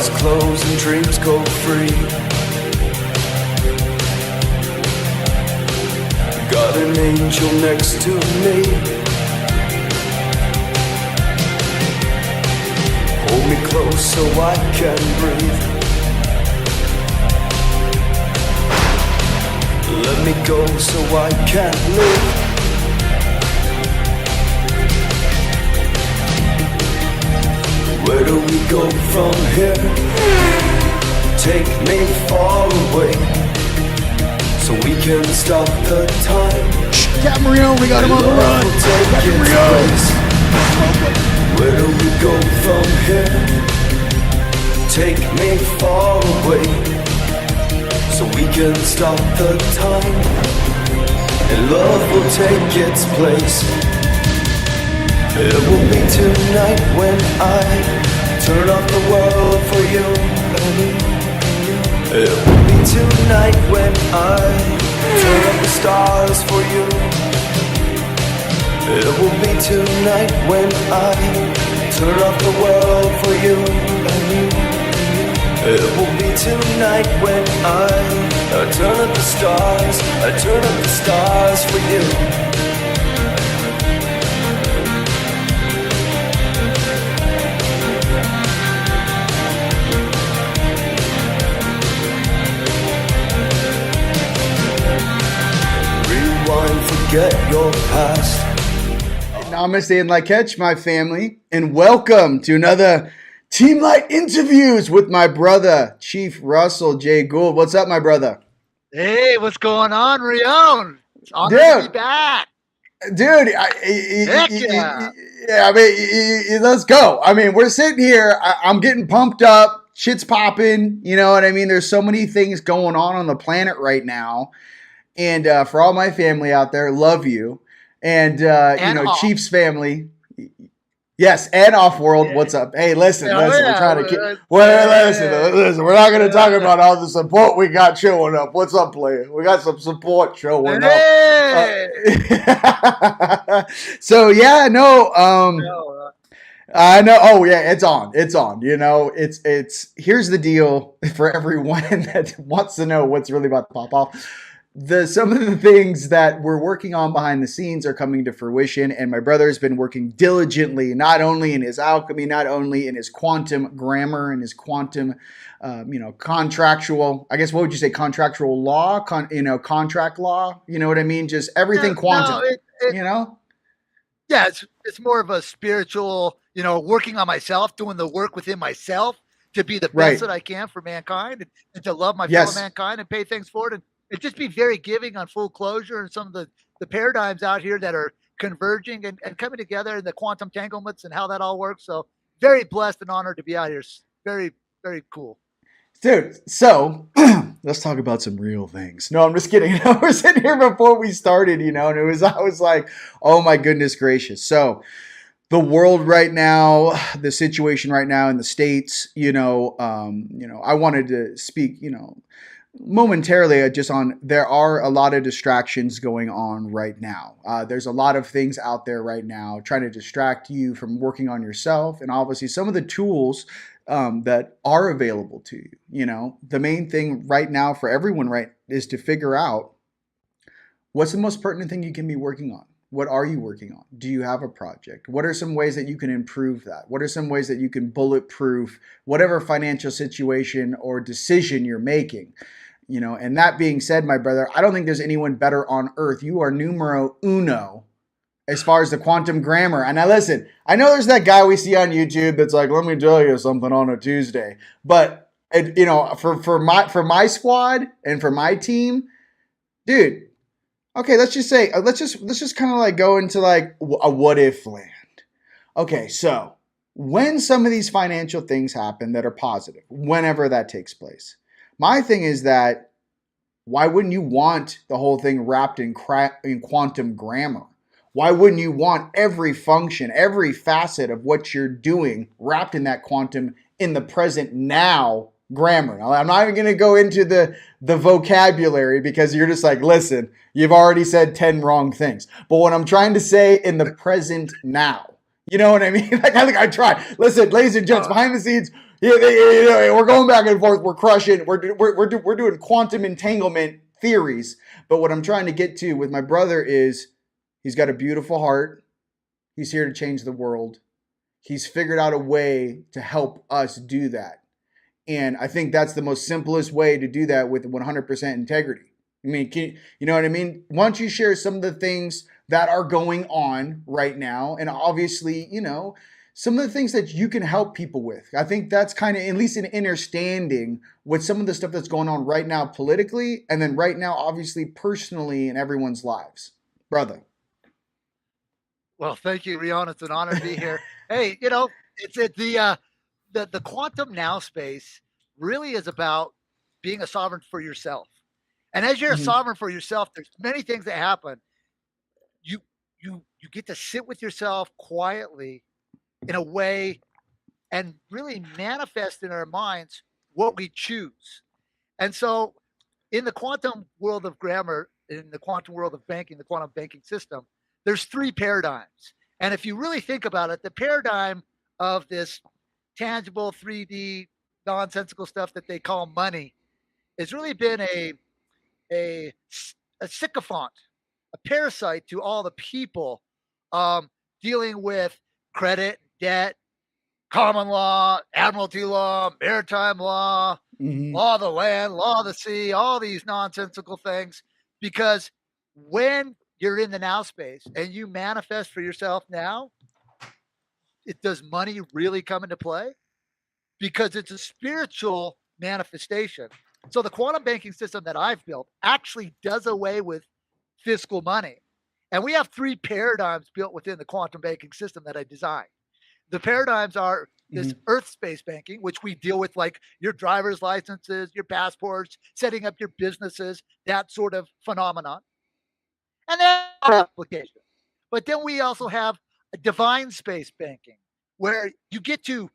Eyes closed and dreams go free. Got an angel next to me. Hold me close so I can breathe. Let me go so I can live. Where do we go from here? Take me far away, so we can stop the time. Captain Rio, we got him on the run. Captain Rio. Where do we go from here? Take me far away, so we can stop the time. And love will take its place. It will be tonight when I turn off the world for you. It will be tonight when I turn up the stars for you. It will be tonight when I turn off the world for you. It will be tonight when I turn up the stars. I turn up the stars for you. Forget your past. Namaste and Lakech, my family, and welcome to another Team Light Interviews with my brother, Chief Russell Jay Gould. What's up, my brother? Hey, what's going on, Rion? It's honored to be back. Dude, let's go. I mean, we're sitting here. I'm getting pumped up. Shit's popping. You know what I mean? There's so many things going on the planet right now. And for all my family out there, love you. And Chief's family. Yes, and off-world. Yeah. What's up? Hey, listen. We're trying to keep. Listen. We're not going to talk about all the support we got showing up. What's up, player? We got some support showing up. So, yeah, no. I know. Oh, yeah, it's on. It's on. You know, it's. Here's the deal for everyone that wants to know what's really about to pop off. Some of the things that we're working on behind the scenes are coming to fruition, and my brother has been working diligently, not only in his alchemy, not only in his quantum grammar and his quantum, contractual. I guess what would you say? Contractual law, contract law. You know what I mean? Just everything quantum. Yeah, it's more of a spiritual. Working on myself, doing the work within myself to be the best that I can for mankind, and to love my fellow mankind and pay things forward. And just be very giving on full closure and some of the paradigms out here that are converging and coming together, and the quantum entanglements and how that all works. So very blessed and honored to be out here. Very, very cool. Dude, so let's talk about some real things. No, I'm just kidding. We're sitting here before we started, and I was like, oh my goodness gracious. So the world right now, the situation right now in the States, I wanted to speak, momentarily just on there are a lot of distractions going on right now. There's a lot of things out there right now trying to distract you from working on yourself, and obviously some of the tools that are available to you. The main thing right now for everyone is to figure out what's the most pertinent thing you can be working on. What are you working on? Do you have a project? What are some ways that you can improve that? What are some ways that you can bulletproof whatever financial situation or decision you're making? And that being said, my brother, I don't think there's anyone better on earth. You are numero uno as far as the quantum grammar. And now listen, I know there's that guy we see on YouTube that's like, let me tell you something on a Tuesday. But for my squad and for my team, dude, okay, let's just kind of like go into like a what if land. Okay, so when some of these financial things happen that are positive, whenever that takes place, my thing is that why wouldn't you want the whole thing wrapped in quantum grammar? Why wouldn't you want every function, every facet of what you're doing wrapped in that quantum in the present now grammar? Now, I'm not even going to go into the vocabulary because you're just like, listen, you've already said 10 wrong things. But what I'm trying to say in the present now, you know what I mean? I tried. Listen, ladies and gents, behind the scenes, We're going back and forth. We're crushing. We're doing quantum entanglement theories. But what I'm trying to get to with my brother is he's got a beautiful heart. He's here to change the world. He's figured out a way to help us do that. And I think that's the most simplest way to do that with 100% integrity. I mean, you know what I mean? Why don't you share some of the things that are going on right now? And obviously, some of the things that you can help people with. I think that's kind of at least an understanding with some of the stuff that's going on right now politically, and then right now, obviously, personally in everyone's lives. Brother. Well, thank you, Rion. It's an honor to be here. Hey, it's the quantum now space really is about being a sovereign for yourself. And as you're a sovereign for yourself, there's many things that happen. You get to sit with yourself quietly in a way and really manifest in our minds what we choose. And so in the quantum world of grammar, in the quantum world of banking, the quantum banking system, there's 3 paradigms. And if you really think about it, the paradigm of this tangible 3D nonsensical stuff that they call money has really been a sycophant, a parasite to all the people dealing with credit, debt, common law, admiralty law, maritime law, law of the land, law of the sea, all these nonsensical things. Because when you're in the now space and you manifest for yourself now, does money really come into play? Because it's a spiritual manifestation. So the quantum banking system that I've built actually does away with fiscal money. And we have 3 paradigms built within the quantum banking system that I designed. The paradigms are this earth space banking, which we deal with like your driver's licenses, your passports, setting up your businesses, that sort of phenomenon. And then application. But then we also have a divine space banking, where you get to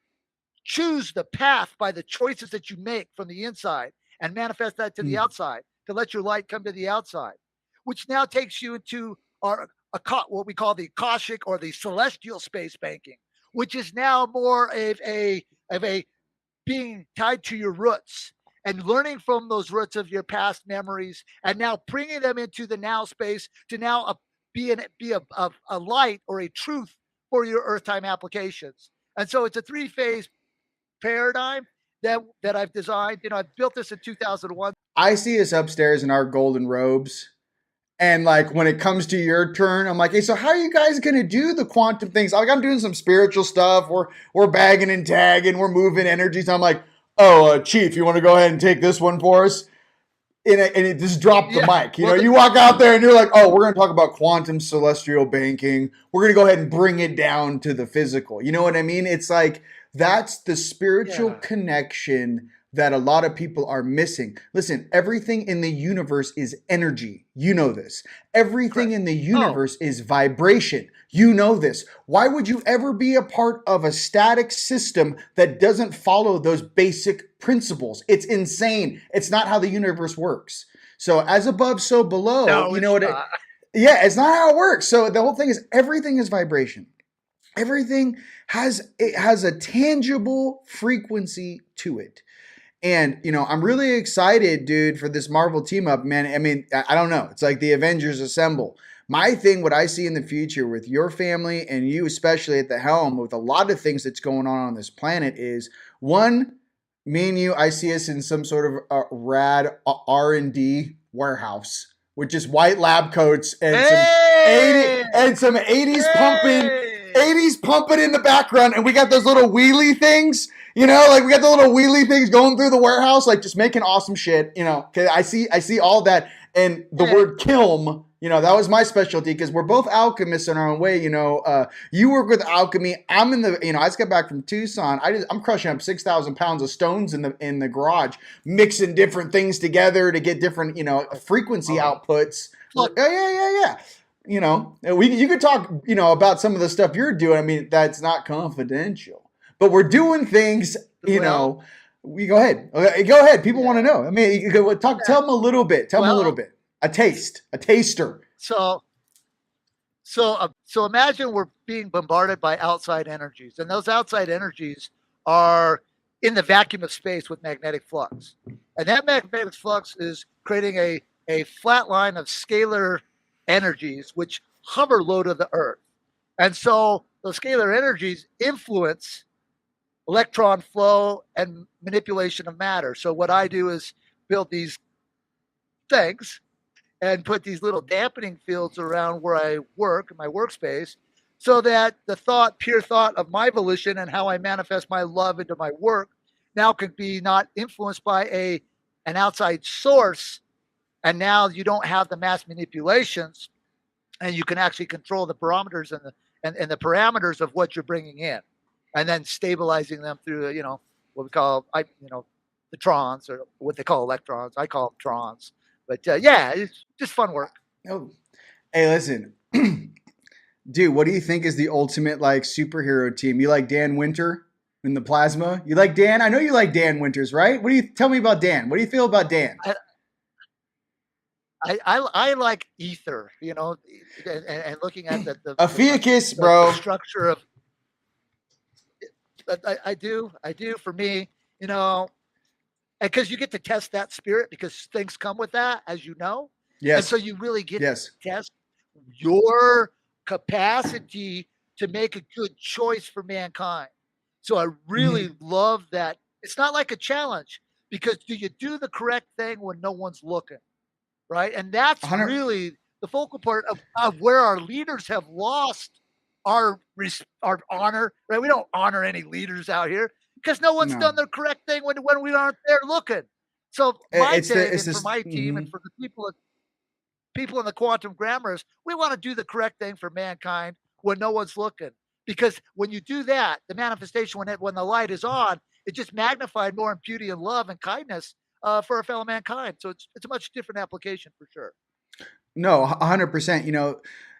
choose the path by the choices that you make from the inside and manifest that to the outside, to let your light come to the outside, which now takes you into what we call the Akashic or the celestial space banking, which is now more of a being tied to your roots and learning from those roots of your past memories, and now bringing them into the now space to now be a light or a truth for your earth time applications. And so it's a 3-phase paradigm that I've designed. I built this in 2001. I see us upstairs in our golden robes. And like when it comes to your turn, I'm like, hey, so how are you guys gonna do the quantum things? Like I'm doing some spiritual stuff. We're bagging and tagging, we're moving energies. I'm like, oh, Chief, you want to go ahead and take this one for us? And it just dropped the mic. You walk out there and you're like, oh, we're gonna talk about quantum celestial banking. We're gonna go ahead and bring it down to the physical. You know what I mean? It's like that's the spiritual connection that a lot of people are missing. Listen, everything in the universe is energy. You know this. Everything in the universe is vibration. You know this. Why would you ever be a part of a static system that doesn't follow those basic principles? It's insane. It's not how the universe works. So as above, so below. No, you know what? It's not how it works. So the whole thing is everything is vibration. Everything has a tangible frequency to it. And, I'm really excited, dude, for this Marvel team up, man. I mean, I don't know. It's like the Avengers assemble. My thing, what I see in the future with your family and you, especially at the helm, with a lot of things that's going on this planet is, one, me and you, I see us in some sort of rad R&D warehouse with just white lab coats and some 80s pumping in the background. And we got those little wheelie things. Like we got the little wheelie things going through the warehouse, like just making awesome shit. Cause I see all that, and the word kiln. That was my specialty because we're both alchemists in our own way. You work with alchemy. I'm in the. I just got back from Tucson. I'm crushing up 6,000 pounds of stones in the garage, mixing different things together to get different frequency outputs. Yeah. You could talk about some of the stuff you're doing. I mean, that's not confidential. But we're doing things, we go ahead. Okay, go ahead. People want to know. I mean, you go talk. Tell them a little bit. Tell them a little bit. A taster. So imagine we're being bombarded by outside energies, and those outside energies are in the vacuum of space with magnetic flux. And that magnetic flux is creating a flat line of scalar energies which hover low to the Earth. And so those scalar energies influence electron flow and manipulation of matter. So what I do is build these things and put these little dampening fields around where I work in my workspace so that the thought, pure thought of my volition and how I manifest my love into my work now can be not influenced by an outside source. And now you don't have the mass manipulations, and you can actually control the parameters and the parameters of what you're bringing in, and then stabilizing them through what we call the trons, or what they call electrons. I call them trons. But yeah, it's just fun work. Oh, hey, listen, dude, what do you think is the ultimate like superhero team? You like Dan Winter in the plasma? You like Dan? I know you like Dan Winters, right? What do you tell me about Dan? What do you feel about Dan? I like ether, and looking at the Ophiuchus, bro. The structure of. I do for me, because you get to test that spirit because things come with that, as you know. Yes. And so you really get to test your capacity to make a good choice for mankind. So I really love that. It's not like a challenge, because do you do the correct thing when no one's looking? Right. And that's 100. Really the focal part of where our leaders have lost our honor. Right. We don't honor any leaders out here because no one's done the correct thing when we aren't there looking. So my for my team and for the people in the quantum grammars, we want to do the correct thing for mankind when no one's looking. Because when you do that, the manifestation, when the light is on, it just magnified more in beauty and love and kindness for our fellow mankind. So it's a much different application for sure. No, 100%.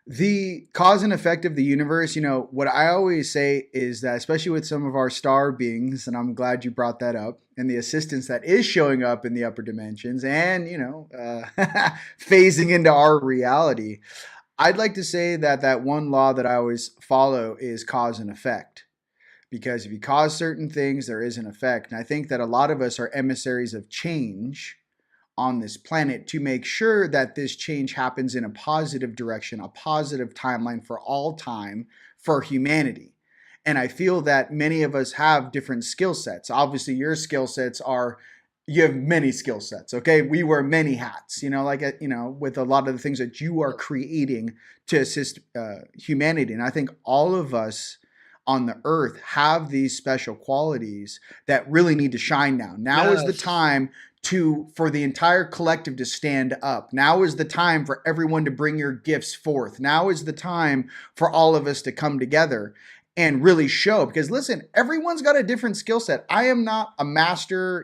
The cause and effect of the universe, what I always say is that, especially with some of our star beings, and I'm glad you brought that up, and the assistance that is showing up in the upper dimensions and, phasing into our reality, I'd like to say that one law that I always follow is cause and effect. Because if you cause certain things, there is an effect. And I think that a lot of us are emissaries of change on this planet to make sure that this change happens in a positive direction, a positive timeline for all time for humanity. And I feel that many of us have different skill sets. Obviously, your skill sets you have many skill sets, okay? We wear many hats, with a lot of the things that you are creating to assist humanity. And I think all of us on the earth have these special qualities that really need to shine now. Now is the time for the entire collective to stand up. Now is the time for everyone to bring your gifts forth. Now is the time for all of us to come together and really show. Because listen, everyone's got a different skill set. I am not a master,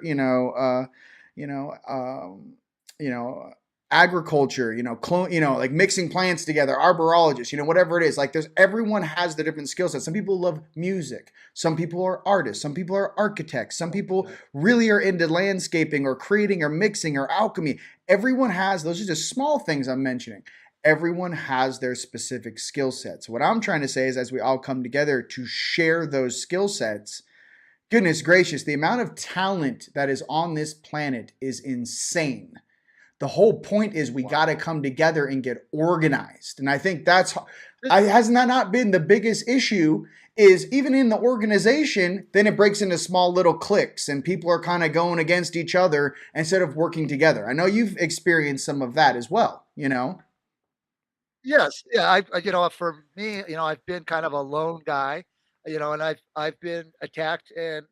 agriculture, like mixing plants together, arborologist, whatever it is. Like everyone has the different skill sets. Some people love music. Some people are artists. Some people are architects. Some people really are into landscaping or creating or mixing or alchemy. Everyone has, those are just small things I'm mentioning. Everyone has their specific skill sets. What I'm trying to say is, as we all come together to share those skill sets, goodness gracious, the amount of talent that is on this planet is insane. The whole point is we got to come together and get organized. And I think hasn't that not been the biggest issue, is even in the organization, then it breaks into small little cliques and people are kind of going against each other instead of working together. I know you've experienced some of that as well, Yes. Yeah. For me, I've been kind of a lone guy, and I've been attacked and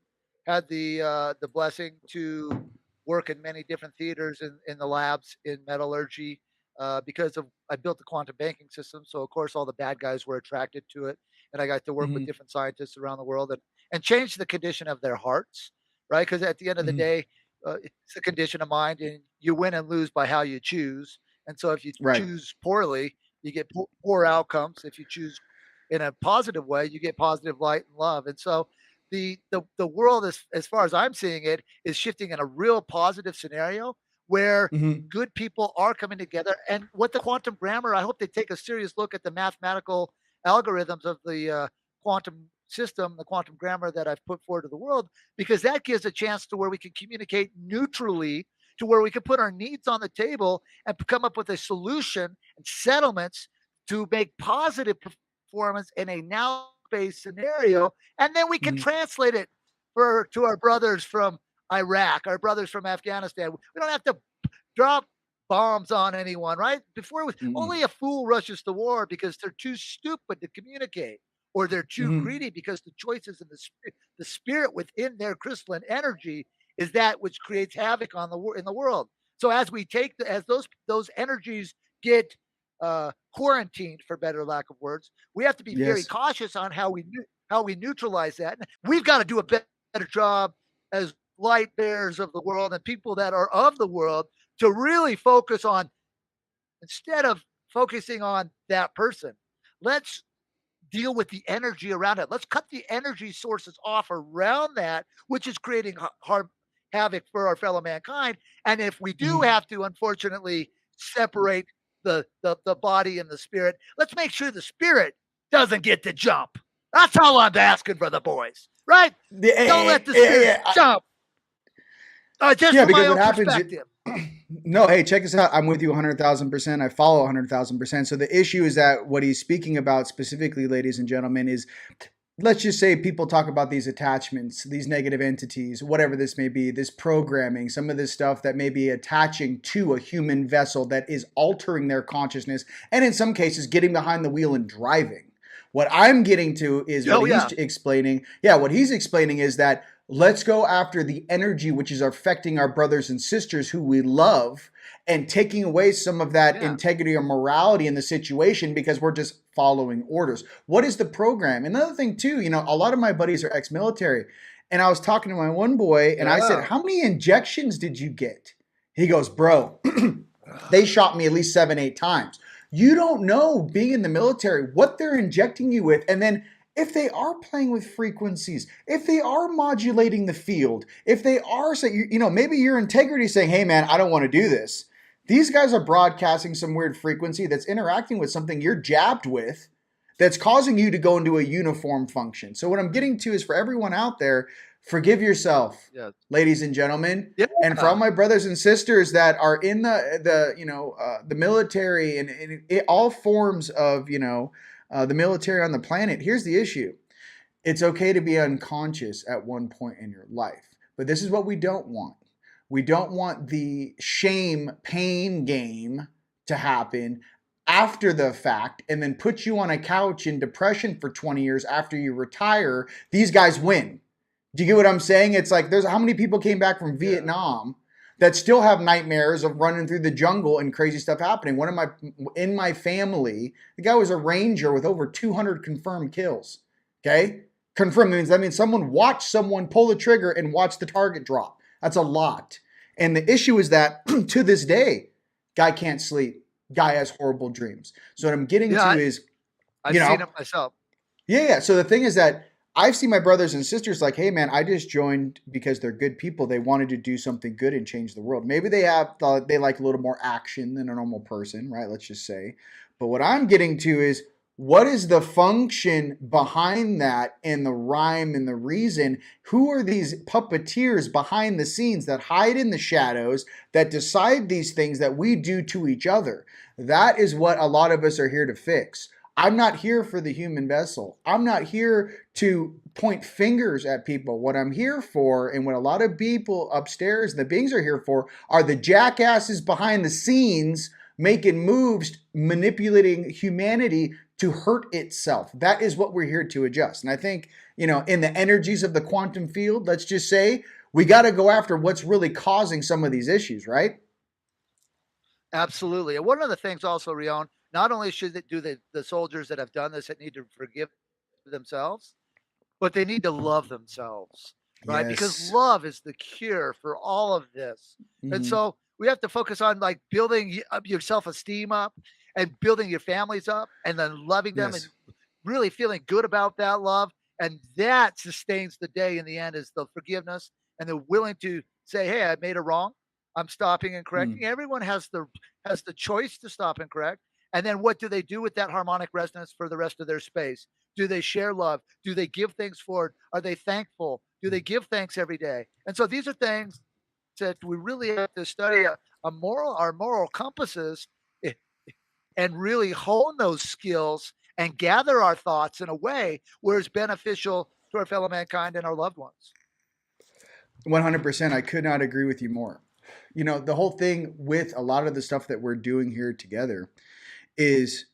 had the blessing to work in many different theaters in the labs in metallurgy because I built the quantum banking system. So of course all the bad guys were attracted to it, and I got to work with different scientists around the world and change the condition of their hearts, right? Because at the end of the day, it's a condition of mind, and you win and lose by how you choose. And so if you choose poorly, you get poor outcomes. If you choose in a positive way, you get positive light and love. And so the world, as far as I'm seeing it, is shifting in a real positive scenario where good people are coming together. And what the quantum grammar, I hope they take a serious look at the mathematical algorithms of the quantum system, the quantum grammar that I've put forward to the world, because that gives a chance to where we can communicate neutrally, to where we can put our needs on the table and come up with a solution and settlements to make positive performance in a now-based scenario. And then we can translate it to our brothers from Iraq, our brothers from Afghanistan. We don't have to drop bombs on anyone, right? Only a fool rushes to war because they're too stupid to communicate, or they're too greedy, because the choices in the spirit within their crystalline energy is that which creates havoc in the world. So as those energies get quarantined, for better lack of words, we have to be very cautious on how we neutralize that. We've got to do a better job as light bearers of the world and people that are of the world to really focus on, instead of focusing on that person, let's deal with the energy around it. Let's cut the energy sources off around that, which is creating havoc for our fellow mankind. And if we do have to, unfortunately, separate the body and the spirit, let's make sure the spirit doesn't get to jump. That's all I'm asking for the boys, right? Don't let the spirit jump. Just from my own perspective. No, hey, check this out. I'm with you 100,000%. I follow 100,000%. So the issue is that what he's speaking about specifically, ladies and gentlemen, is, let's just say people talk about these attachments, these negative entities, whatever this may be, this programming, some of this stuff that may be attaching to a human vessel that is altering their consciousness, and in some cases getting behind the wheel and driving. What I'm getting to is he's explaining. Yeah, what he's explaining is that let's go after the energy which is affecting our brothers and sisters who we love, and taking away some of that integrity or morality in the situation because we're just following orders. What is the program? Another thing too, a lot of my buddies are ex-military, and I was talking to my one boy and I said, how many injections did you get? He goes, bro, they shot me at least 7-8 times. You don't know, being in the military, what they're injecting you with. And then if they are playing with frequencies, if they are modulating the field, if they are saying, maybe your integrity is saying, hey man, I don't want to do this. These guys are broadcasting some weird frequency that's interacting with something you're jabbed with, that's causing you to go into a uniform function. So what I'm getting to is, for everyone out there, forgive yourself, ladies and gentlemen. And for all my brothers and sisters that are in the military and in all forms of, the military on the planet, here's the issue. It's okay to be unconscious at one point in your life, but this is what we don't want. We don't want the shame pain game to happen after the fact and then put you on a couch in depression for 20 years after you retire. These guys win. Do you get what I'm saying? It's like, there's how many people came back from Vietnam that still have nightmares of running through the jungle and crazy stuff happening. In my family, the guy was a ranger with over 200 confirmed kills. Okay? Confirmed means someone watched someone pull the trigger and watch the target drop. That's a lot. And the issue is that to this day, guy can't sleep. Guy has horrible dreams. So what I'm getting to is, I've seen it myself. Yeah. So the thing is that I've seen my brothers and sisters like, hey man, I just joined because they're good people. They wanted to do something good and change the world. Maybe they like a little more action than a normal person, right? Let's just say. But what I'm getting to is, what is the function behind that, and the rhyme and the reason? Who are these puppeteers behind the scenes that hide in the shadows, that decide these things that we do to each other? That is what a lot of us are here to fix. I'm not here for the human vessel. I'm not here to point fingers at people. What I'm here for, and what a lot of people upstairs, the beings are here for, are the jackasses behind the scenes making moves, manipulating humanity to hurt itself. That is what we're here to adjust. And I think, in the energies of the quantum field, let's just say, we got to go after what's really causing some of these issues, right? Absolutely. And one of the things also, Rion, not only should the soldiers that have done this that need to forgive themselves, but they need to love themselves, right? Yes. Because love is the cure for all of this. Mm-hmm. And so we have to focus on building up your self-esteem up, and building your families up, and then loving them, and really feeling good about that love. And that sustains the day in the end, is the forgiveness, and they're willing to say, hey, I made a wrong. I'm stopping and correcting. Everyone has the choice to stop and correct. And then what do they do with that harmonic resonance for the rest of their space? Do they share love? Do they give things forward? Are they thankful? Do they give thanks every day? And so these are things that we really have to study our moral compasses, eh, and really hone those skills and gather our thoughts in a way where it's beneficial to our fellow mankind and our loved ones. 100%. I could not agree with you more. The whole thing with a lot of the stuff that we're doing here together is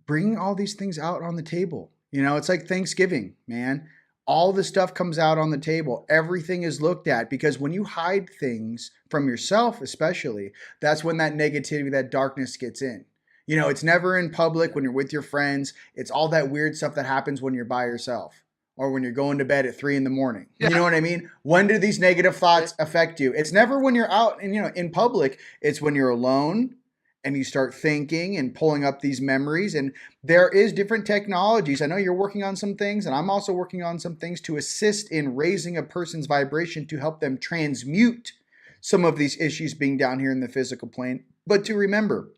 bringing all these things out on the table. It's like Thanksgiving, man. All the stuff comes out on the table. Everything is looked at, because when you hide things from yourself, especially, that's when that negativity, that darkness gets in. It's never in public when you're with your friends. It's all that weird stuff that happens when you're by yourself or when you're going to bed at 3 a.m. Yeah. You know what I mean? When do these negative thoughts affect you? It's never when you're out and, in public. It's when you're alone and you start thinking and pulling up these memories. And there is different technologies. I know you're working on some things, and I'm also working on some things to assist in raising a person's vibration to help them transmute some of these issues being down here in the physical plane. But to remember,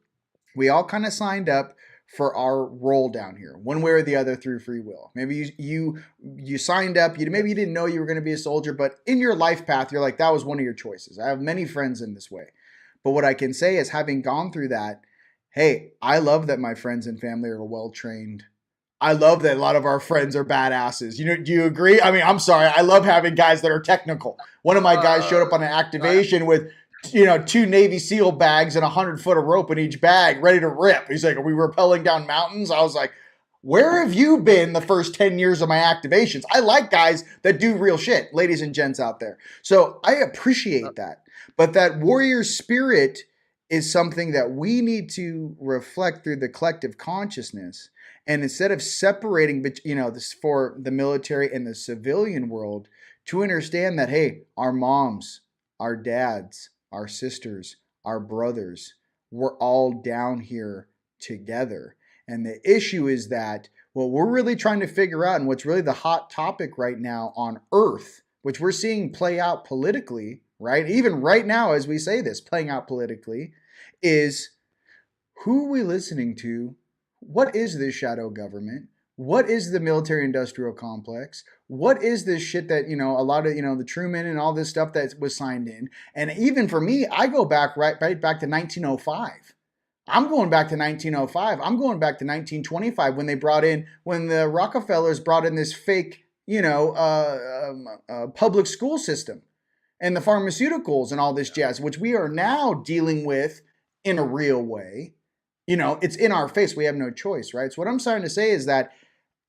we all kind of signed up for our role down here, one way or the other, through free will. Maybe you signed up, maybe you didn't know you were going to be a soldier, but in your life path, you're like, that was one of your choices. I have many friends in this way. But what I can say is, having gone through that, hey, I love that my friends and family are well trained. I love that a lot of our friends are badasses. Do you agree? I mean, I'm sorry. I love having guys that are technical. One of my guys showed up on an activation with, 2 Navy SEAL bags and 100 foot of rope in each bag, ready to rip. He's like, are we rappelling down mountains? I was like, where have you been the first 10 years of my activations? I like guys that do real shit, ladies and gents out there. So I appreciate that. But that warrior spirit is something that we need to reflect through the collective consciousness. And instead of separating, this for the military and the civilian world, to understand that, hey, our moms, our dads, our sisters, our brothers, we're all down here together. And the issue is that what we're really trying to figure out, and what's really the hot topic right now on Earth, which we're seeing play out politically, right? Even right now, as we say this, playing out politically, is who are we listening to? What is this shadow government? What is the military industrial complex? What is this shit that, a lot of, the Truman and all this stuff that was signed in? And even for me, I go back right back to 1905. I'm going back to 1905. I'm going back to 1925 when the Rockefellers brought in this fake, public school system and the pharmaceuticals and all this jazz, which we are now dealing with in a real way. It's in our face. We have no choice, right? So what I'm starting to say is that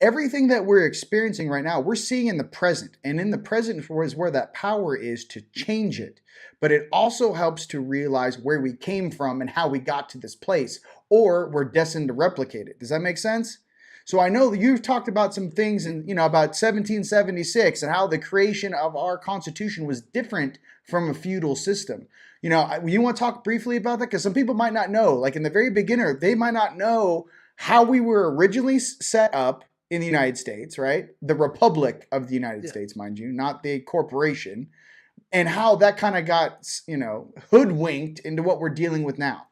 everything that we're experiencing right now, we're seeing in the present. And in the present is where that power is to change it. But it also helps to realize where we came from and how we got to this place, or we're destined to replicate it. Does that make sense? So I know that you've talked about some things about 1776 and how the creation of our Constitution was different from a feudal system. You want to talk briefly about that? Because some people might not know, like in the very beginner, they might not know how we were originally set up in the United States, right? The Republic of the United States, mind you, not the corporation, and how that kind of got, hoodwinked into what we're dealing with now.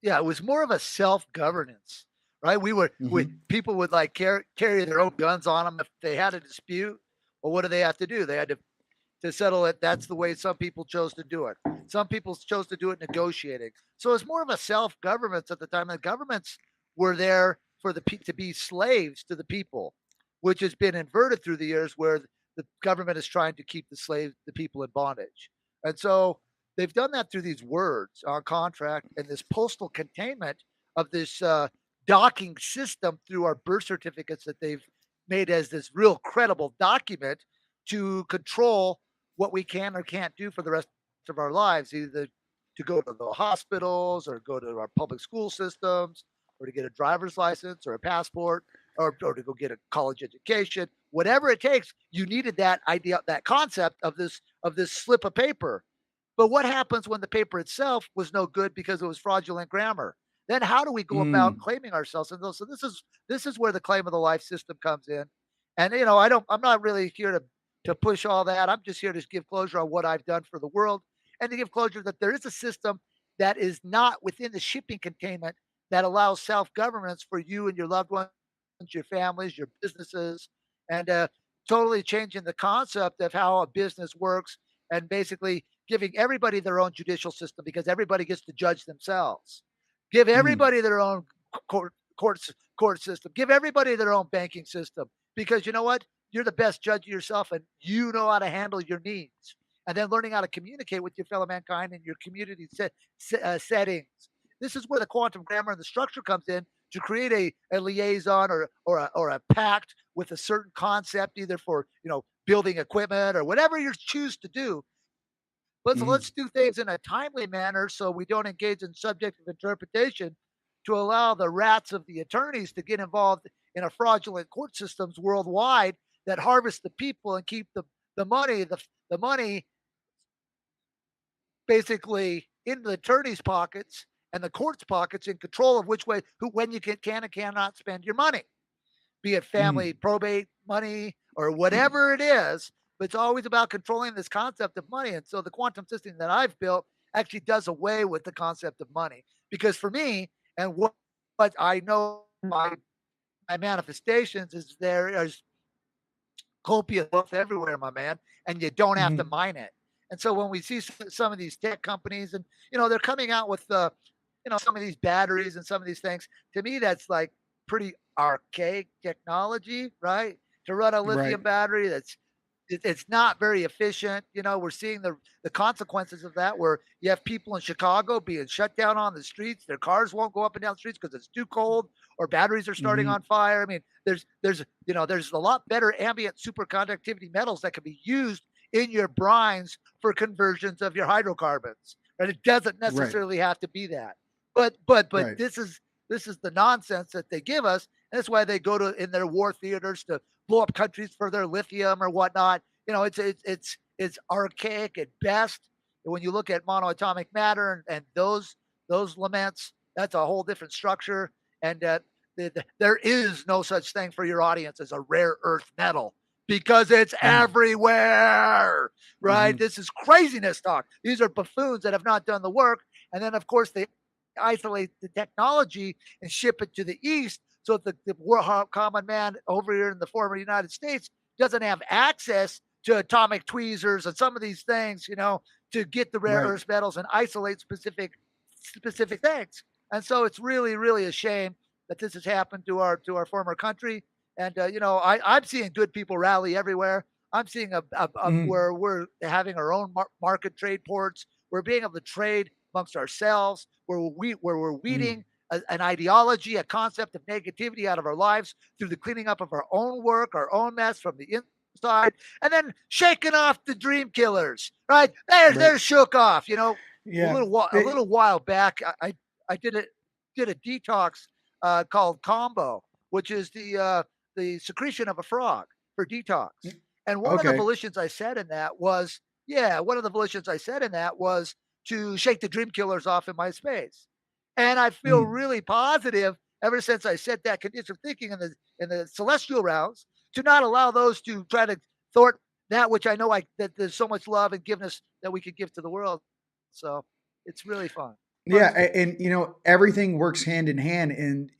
Yeah, it was more of a self-governance, right? People would like carry their own guns on them if they had a dispute. Well, what do they have to do? They had to settle it. That's the way some people chose to do it. Some people chose to do it negotiating. So it's more of a self-governance at the time. The governments were there to be slaves to the people, which has been inverted through the years, where the government is trying to keep the people in bondage. And so they've done that through these words on contract and this postal containment of this docking system through our birth certificates that they've made as this real credible document to control what we can or can't do for the rest of our lives, either to go to the hospitals or go to our public school systems, or to get a driver's license or a passport, or to go get a college education. Whatever it takes, you needed that idea, that concept of this slip of paper. But what happens when the paper itself was no good because it was fraudulent grammar? Then how do we go about claiming ourselves? And so this is where the claim of the life system comes in. And I'm not really here to push all that. I'm just here to give closure on what I've done for the world, and to give closure that there is a system that is not within the shipping containment that allows self-governance for you and your loved ones, your families, your businesses, and totally changing the concept of how a business works, and basically giving everybody their own judicial system because everybody gets to judge themselves. Give everybody their own court system. Give everybody their own banking system because you know what? You're the best judge of yourself and you know how to handle your needs. And then learning how to communicate with your fellow mankind in your community settings. This is where the quantum grammar and the structure comes in to create a liaison or a pact with a certain concept, either for building equipment or whatever you choose to do. But let's do things in a timely manner so we don't engage in subjective interpretation to allow the rats of the attorneys to get involved in a fraudulent court systems worldwide that harvest the people and keep the money basically in the attorney's pockets and the court's pockets, in control of which way, when you can and cannot spend your money, be it family probate money or whatever it is. But it's always about controlling this concept of money. And so the quantum system that I've built actually does away with the concept of money. Because for me, and what I know my manifestations is there's copious wealth everywhere, my man, and you don't have to mine it. And so when we see some of these tech companies and, they're coming out with, some of these batteries and some of these things, to me, that's like pretty archaic technology, right? To run a lithium battery it's not very efficient. We're seeing the consequences of that, where you have people in Chicago being shut down on the streets. Their cars won't go up and down the streets because it's too cold, or batteries are starting on fire. I mean, there's a lot better ambient superconductivity metals that can be used in your brines for conversions of your hydrocarbons. And it doesn't necessarily have to be that. But this is the nonsense that they give us. And that's why they go to in their war theaters to blow up countries for their lithium or whatnot. It's archaic at best. And when you look at monoatomic matter and those laments, that's a whole different structure. And there is no such thing for your audience as a rare earth metal, because it's everywhere, right? This is craziness talk. These are buffoons that have not done the work. And then, of course, they isolate the technology and ship it to the East, so that the common man over here in the former United States doesn't have access to atomic tweezers and some of these things, to get the rare earth metals and isolate specific things. And so it's really, really a shame that this has happened to our former country. And I'm seeing good people rally everywhere. I'm seeing where we're having our own market trade ports. We're being able to trade amongst ourselves, where we're weeding an ideology, a concept of negativity out of our lives through the cleaning up of our own work, our own mess from the inside, and then shaking off the dream killers. Right? They're shook off. A little while back, I did a detox called Combo, which is the secretion of a frog for detox. And one of the volitions I said in that was to shake the dream killers off in my space. And I feel really positive ever since I set that condition of thinking in the celestial realms, to not allow those to try to thwart that which I know that there's so much love and giveness that we could give to the world. So it's really fun. Yeah, and everything works hand in hand. And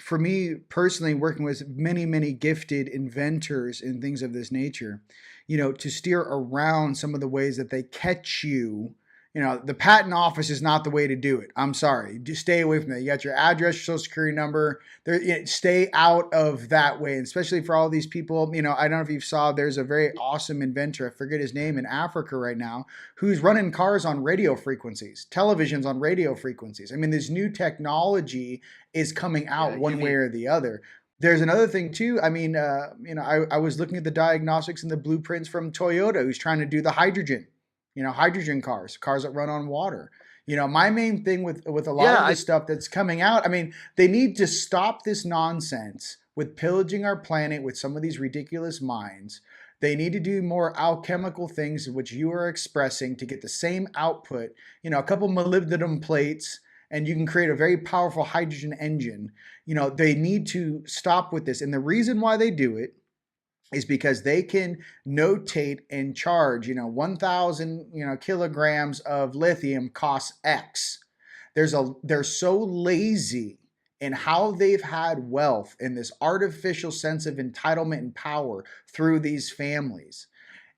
for me personally, working with many gifted inventors and things of this nature, to steer around some of the ways that they catch you. The patent office is not the way to do it. I'm sorry. Just stay away from that. You got your address, your social security number. Stay out of that way. And especially for all these people, I don't know if you saw, there's a very awesome inventor, I forget his name, in Africa right now, who's running cars on radio frequencies, televisions on radio frequencies. I mean, this new technology is coming out one way or the other. There's another thing too. I mean, I was looking at the diagnostics and the blueprints from Toyota, who's trying to do the hydrogen cars that run on water. My main thing with a lot of this stuff that's coming out, I mean, they need to stop this nonsense with pillaging our planet with some of these ridiculous mines. They need to do more alchemical things, which you are expressing, to get the same output. A couple molybdenum plates, and you can create a very powerful hydrogen engine. They need to stop with this. And the reason why they do it is because they can notate and charge, 1,000, kilograms of lithium costs X. they're so lazy in how they've had wealth and this artificial sense of entitlement and power through these families.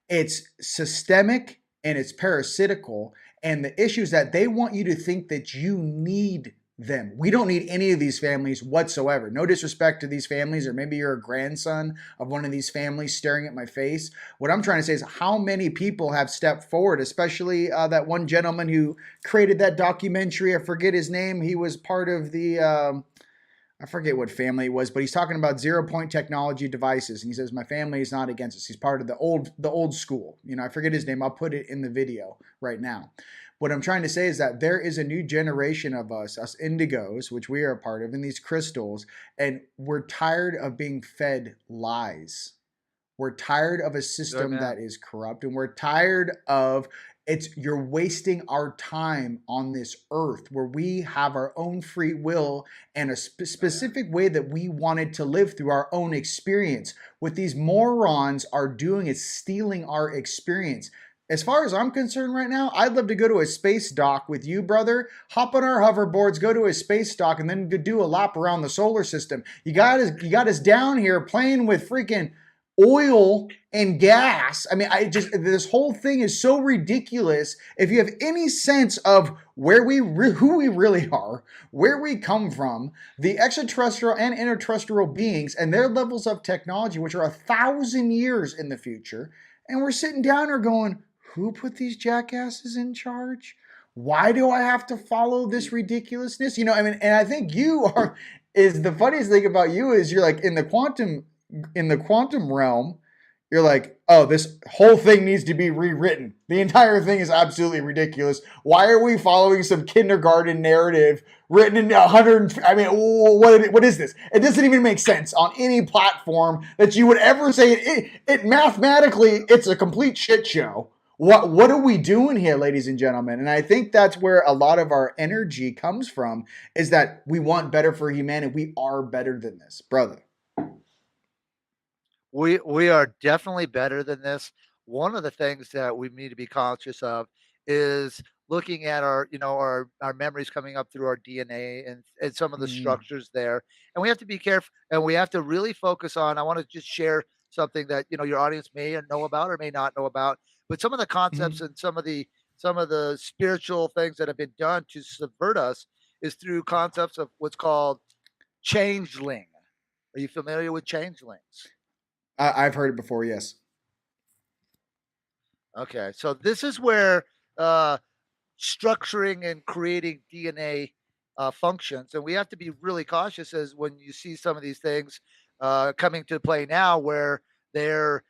It's systemic and it's parasitical. And the issue is that they want you to think that you need them. We don't need any of these families whatsoever. No disrespect to these families, or maybe you're a grandson of one of these families staring at my face. What I'm trying to say is how many people have stepped forward, especially that one gentleman who created that documentary. I forget his name. He was part of the I forget what family it was, but he's talking about 0-point technology devices. And he says, my family is not against us. He's part of the old school. I forget his name. I'll put it in the video right now. What I'm trying to say is that there is a new generation of us indigos, which we are a part of, and these crystals, and we're tired of being fed lies. We're tired of a system that is corrupt, and we're tired of you're wasting our time on this earth where we have our own free will and a specific way that we wanted to live through our own experience. What these morons are doing is stealing our experience. As far as I'm concerned right now, I'd love to go to a space dock with you, brother. Hop on our hoverboards, go to a space dock, and then do a lap around the solar system. You got us down here playing with freaking oil and gas. I mean, this whole thing is so ridiculous. If you have any sense of who we really are, where we come from, the extraterrestrial and interterrestrial beings and their levels of technology, which are 1,000 years in the future, and we're sitting down here going, who put these jackasses in charge? Why do I have to follow this ridiculousness? And I think is the funniest thing about you is you're like in the quantum realm, you're like, oh, this whole thing needs to be rewritten. The entire thing is absolutely ridiculous. Why are we following some kindergarten narrative written in 100? I mean, what is this? It doesn't even make sense on any platform that you would ever say it mathematically. It's a complete shit show. What are we doing here, ladies and gentlemen? And I think that's where a lot of our energy comes from, is that we want better for humanity. We are better than this, brother. We are definitely better than this. One of the things that we need to be conscious of is looking at our memories coming up through our DNA and some of the structures there. And we have to be careful, and we have to really focus on, I want to just share something that, your audience may know about or may not know about, but some of the concepts and some of the spiritual things that have been done to subvert us is through concepts of what's called changeling. Are you familiar with changelings? I've heard it before, yes. Okay, so this is where structuring and creating DNA functions, and we have to be really cautious as when you see some of these things coming to play now, where they're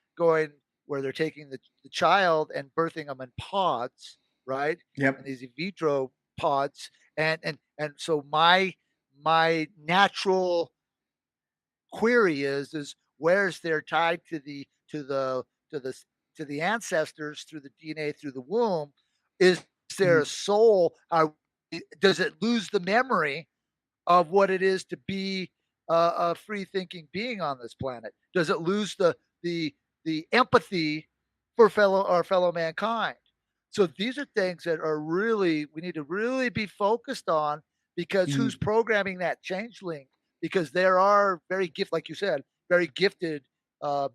taking the child and birthing them in pods, right? Yep. And these in vitro pods, and so my natural query is where's they're tied to the ancestors through the DNA through the womb. Is there a soul? Does it lose the memory of what it is to be a free thinking being on this planet? Does it lose the empathy for fellow mankind? So these are things that are we need to really be focused on, because who's programming that changeling? Because there are very like you said, very gifted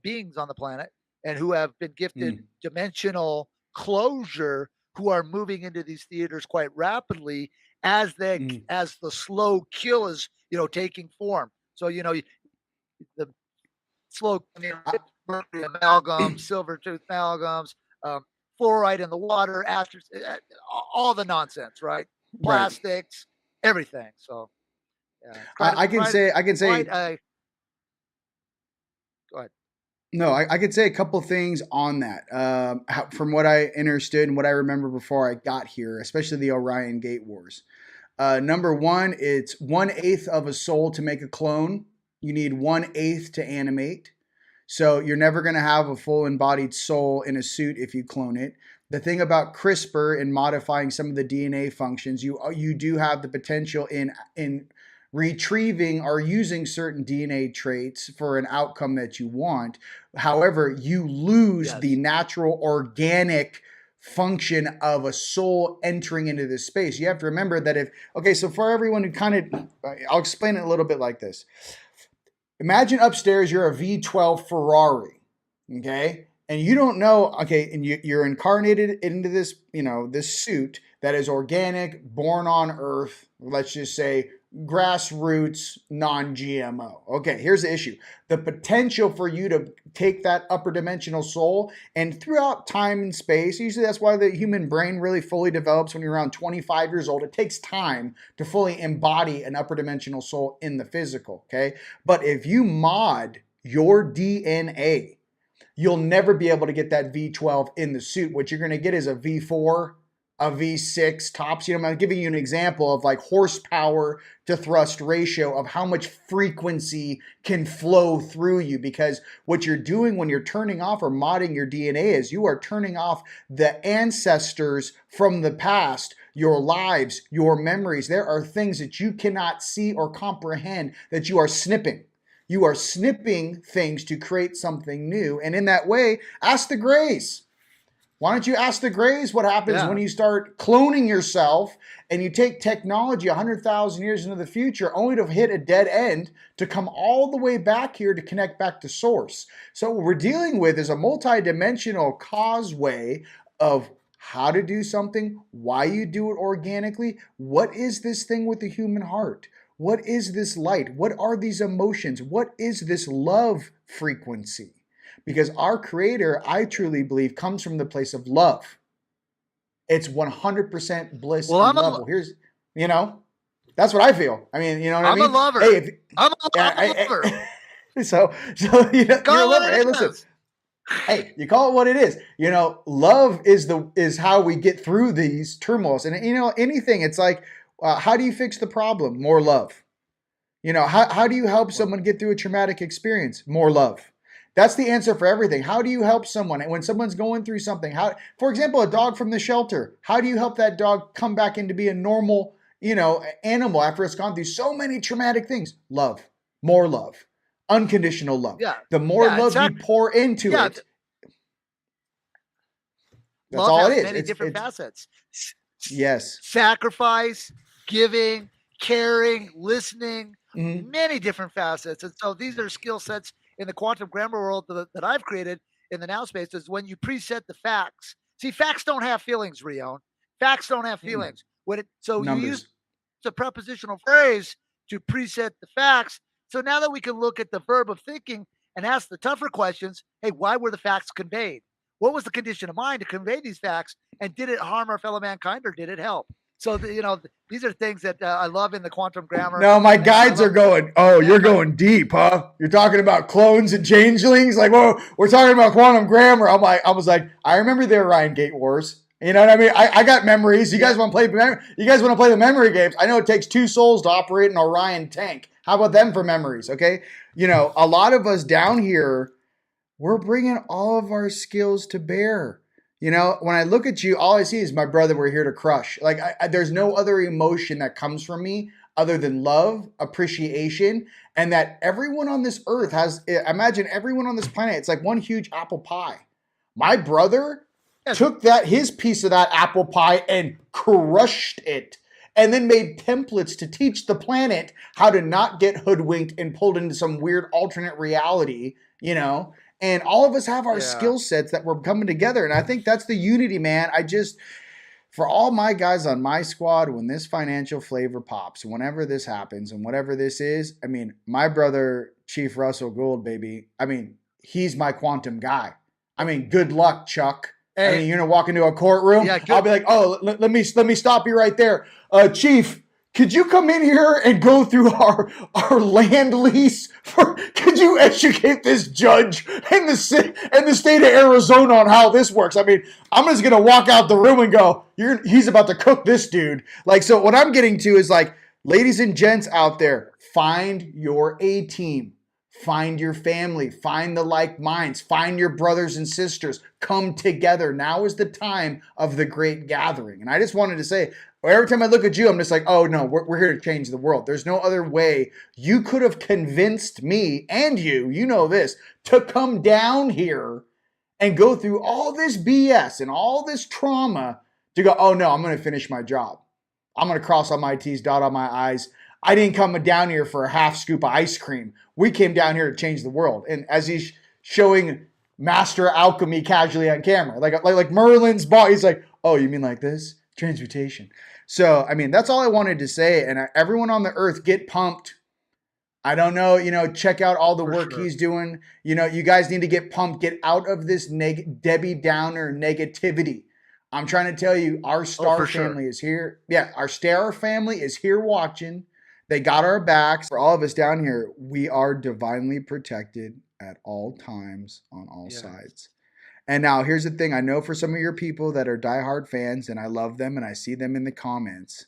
beings on the planet, and who have been gifted dimensional closure, who are moving into these theaters quite rapidly as the slow kill is taking form. So the slow mercury amalgams, silver tooth amalgams, fluoride in the water, all the nonsense, right? Plastics, everything. So yeah, I can say. Go ahead. No, I could say a couple things on that. From what I understood and what I remember before I got here, especially the Orion Gate Wars. Number one, it's 1/8 of a soul to make a clone. You need 1/8 to animate. So you're never going to have a full embodied soul in a suit if you clone it. The thing about CRISPR and modifying some of the DNA functions, you do have the potential in retrieving or using certain DNA traits for an outcome that you want. However, you lose the natural organic function of a soul entering into this space. You have to remember that so for everyone who I'll explain it a little bit like this. Imagine upstairs, you're a V12 Ferrari, okay? And you don't know, okay, and you're incarnated into this, this suit that is organic, born on Earth, let's just say grassroots, non-GMO. Okay, here's the issue. The potential for you to take that upper dimensional soul and throughout time and space, usually that's why the human brain really fully develops when you're around 25 years old. It takes time to fully embody an upper dimensional soul in the physical, okay? But if you mod your DNA, you'll never be able to get that V12 in the suit. What you're going to get is a V4, a V6 tops. I'm giving you an example of like horsepower to thrust ratio of how much frequency can flow through you, because what you're doing when you're turning off or modding your DNA is you are turning off the ancestors from the past, your lives, your memories. There are things that you cannot see or comprehend that you are snipping. You are snipping things to create something new. And in that way, ask the Greys. Why don't you ask the Greys what happens when you start cloning yourself and you take technology 100,000 years into the future only to hit a dead end to come all the way back here to connect back to source. So what we're dealing with is a multi-dimensional causeway of how to do something, why you do it organically. What is this thing with the human heart? What is this light? What are these emotions? What is this love frequency? Because our Creator, I truly believe, comes from the place of love. It's 100% bliss and love. Here's, that's what I feel. I mean, you know what I mean? I'm a lover. Hey, I'm a lover. So you're a lover. Hey, listen. Hey, you call it what it is. Love is how we get through these turmoils. And anything, it's like, how do you fix the problem? More love. How do you help someone get through a traumatic experience? More love. That's the answer for everything. How do you help someone when someone's going through something? For example, a dog from the shelter. How do you help that dog come back into be a normal, animal after it's gone through so many traumatic things? Love. More love. Unconditional love. Yeah. The more love you pour into it, that's love all has it is. Many different facets. Yes. Sacrifice, giving, caring, listening, many different facets. And so these are skill sets in the quantum grammar world that I've created in the now space is when you preset the facts. See, facts don't have feelings, Rion. Facts don't have feelings. You use the prepositional phrase to preset the facts. So now that we can look at the verb of thinking and ask the tougher questions, hey, why were the facts conveyed? What was the condition of mind to convey these facts? And did it harm our fellow mankind or did it help? So, these are things that I love in the quantum grammar. No, my guides are going, you're going deep, huh? You're talking about clones and changelings? Like, whoa, we're talking about quantum grammar. I was like, I remember the Orion Gate Wars. You know what I mean? I got memories. You guys want to play the memory games? I know it takes 2 souls to operate an Orion tank. How about them for memories, okay? A lot of us down here, we're bringing all of our skills to bear. When I look at you, all I see is my brother. We're here to crush. Like, there's no other emotion that comes from me other than love, appreciation, and that everyone on this earth imagine everyone on this planet, it's like one huge apple pie. My brother took his piece of that apple pie and crushed it, and then made templates to teach the planet how to not get hoodwinked and pulled into some weird alternate reality, And all of us have our skill sets that we're coming together. And I think that's the unity, man. For all my guys on my squad, when this financial flavor pops, whenever this happens and whatever this is, my brother, Chief Russell Gould, baby, he's my quantum guy. Good luck, Chuck. Hey, you're going to walk into a courtroom. I'll be like, let me stop you right there. Chief, could you come in here and go through our land lease? Could you educate this judge in the state of Arizona on how this works? I'm just going to walk out the room and go, he's about to cook this dude. So what I'm getting to is ladies and gents out there, find your A-team. Find your family, find the like minds, find your brothers and sisters, come together. Now is the time of the great gathering. And I just wanted to say, every time I look at you, I'm just like, oh no, we're here to change the world. There's no other way. You could have convinced me and you know this, to come down here and go through all this BS and all this trauma to go, oh no, I'm going to finish my job. I'm going to cross all my T's, dot all my I's. I didn't come down here for a half scoop of ice cream. We came down here to change the world. And as he's showing master alchemy casually on camera, like Merlin's boss, he's like, oh, you mean like this? Transmutation. So, I mean, that's all I wanted to say. And everyone on the earth, get pumped. I don't know, check out all the work he's doing. You guys need to get pumped. Get out of this Debbie Downer negativity. I'm trying to tell you, our star family is here. Yeah, our star family is here watching. They got our backs. For all of us down here, we are divinely protected at all times on all sides. And now here's the thing. I know for some of your people that are diehard fans, and I love them and I see them in the comments,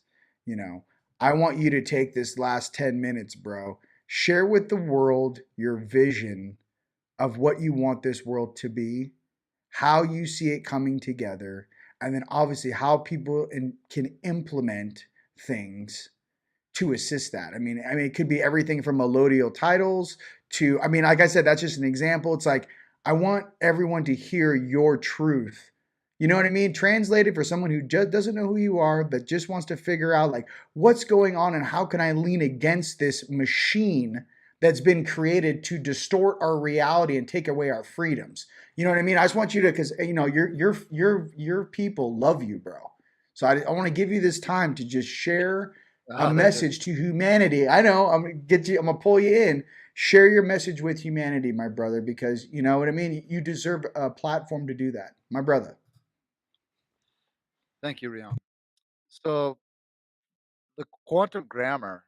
I want you to take this last 10 minutes, bro. Share with the world your vision of what you want this world to be, how you see it coming together, and then obviously how people can implement things to assist that. I mean, it could be everything from melodial titles to, like I said, that's just an example. It's like, I want everyone to hear your truth. You know what I mean? Translated for someone who just doesn't know who you are, but just wants to figure out like what's going on and how can I lean against this machine that's been created to distort our reality and take away our freedoms. You know what I mean? I just want you to, because your people love you, bro. So I want to give you this time to just share a message to humanity. I know I'm gonna pull you in. Share your message with humanity, my brother, because you know what I mean? You deserve a platform to do that, my brother. Thank you, Rion. So the quantum grammar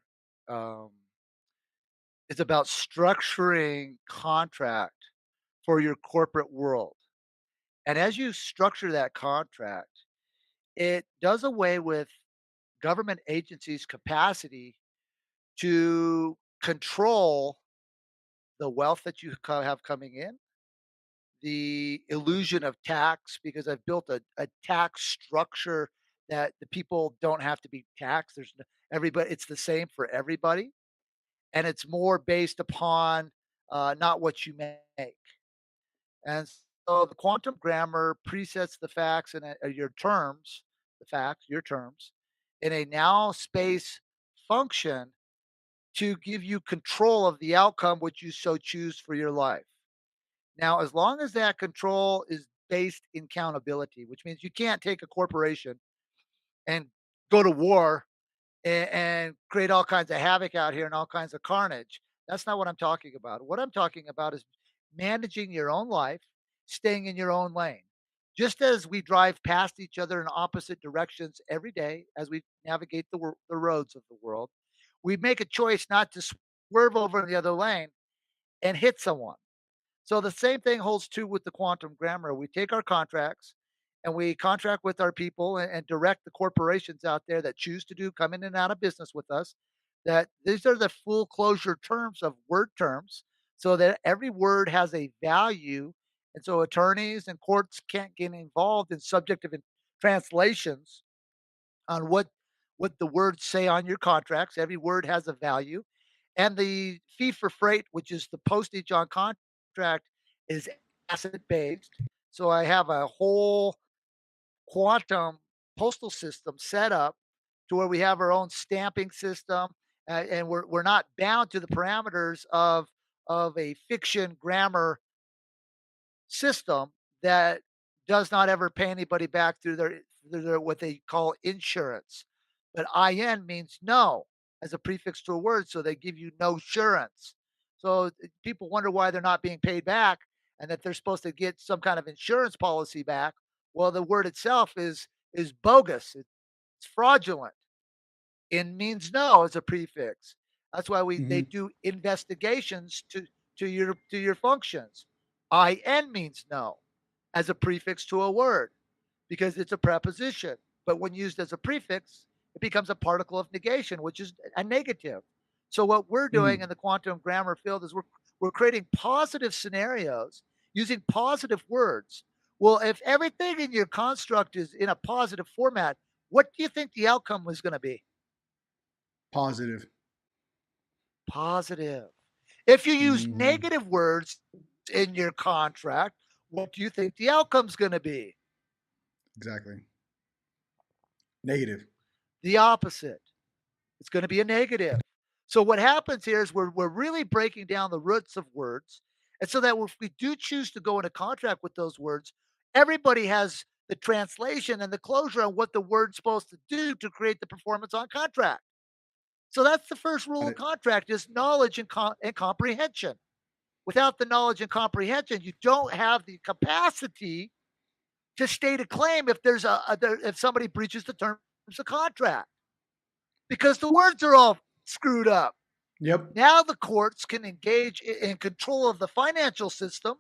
is about structuring contract for your corporate world. And as you structure that contract, it does away with government agencies' capacity to control the wealth that you have coming in, the illusion of tax, because I've built a tax structure that the people don't have to be taxed. Everybody, it's the same for everybody. And it's more based upon not what you make. And so the quantum grammar presets the facts and your terms, the facts, your terms, in a now space function to give you control of the outcome which you so choose for your life. Now, as long as that control is based in accountability, which means you can't take a corporation and go to war and create all kinds of havoc out here and all kinds of carnage. That's not what I'm talking about. What I'm talking about is managing your own life, staying in your own lane. Just as we drive past each other in opposite directions every day as we navigate the roads of the world, we make a choice not to swerve over in the other lane and hit someone. So the same thing holds true with the quantum grammar. We take our contracts and we contract with our people and direct the corporations out there that choose to come in and out of business with us. That these are the full closure terms of word terms, so that every word has a value, and so attorneys and courts can't get involved in subjective translations on what the words say on your contracts. Every word has a value, and the fee for freight, which is the postage on contract, is asset based. So I have a whole quantum postal system set up to where we have our own stamping system, and we're not bound to the parameters of a fiction grammar system that does not ever pay anybody back through their what they call insurance. But IN means no as a prefix to a word, so they give you no assurance. So people wonder why they're not being paid back and that they're supposed to get some kind of insurance policy back. Well, the word itself is bogus. It's fraudulent. In means no as a prefix. That's why they do investigations to your functions. In means no as a prefix to a word because it's a preposition. But when used as a prefix, it becomes a particle of negation, which is a negative. So what we're doing in the quantum grammar field is we're creating positive scenarios using positive words. Well, if everything in your construct is in a positive format, what do you think the outcome was going to be? Positive. Positive. If you use negative words in your contract, what do you think the outcome's going to be? Exactly. Negative. The opposite. It's going to be a negative. So what happens here is we're really breaking down the roots of words. And so that if we do choose to go into contract with those words, everybody has the translation and the closure on what the word's supposed to do to create the performance on contract. So that's the first rule of contract is knowledge and comprehension. Without the knowledge and comprehension, you don't have the capacity to state a claim if there's if somebody breaches the terms of contract, because the words are all screwed up. Yep. Now the courts can engage in control of the financial system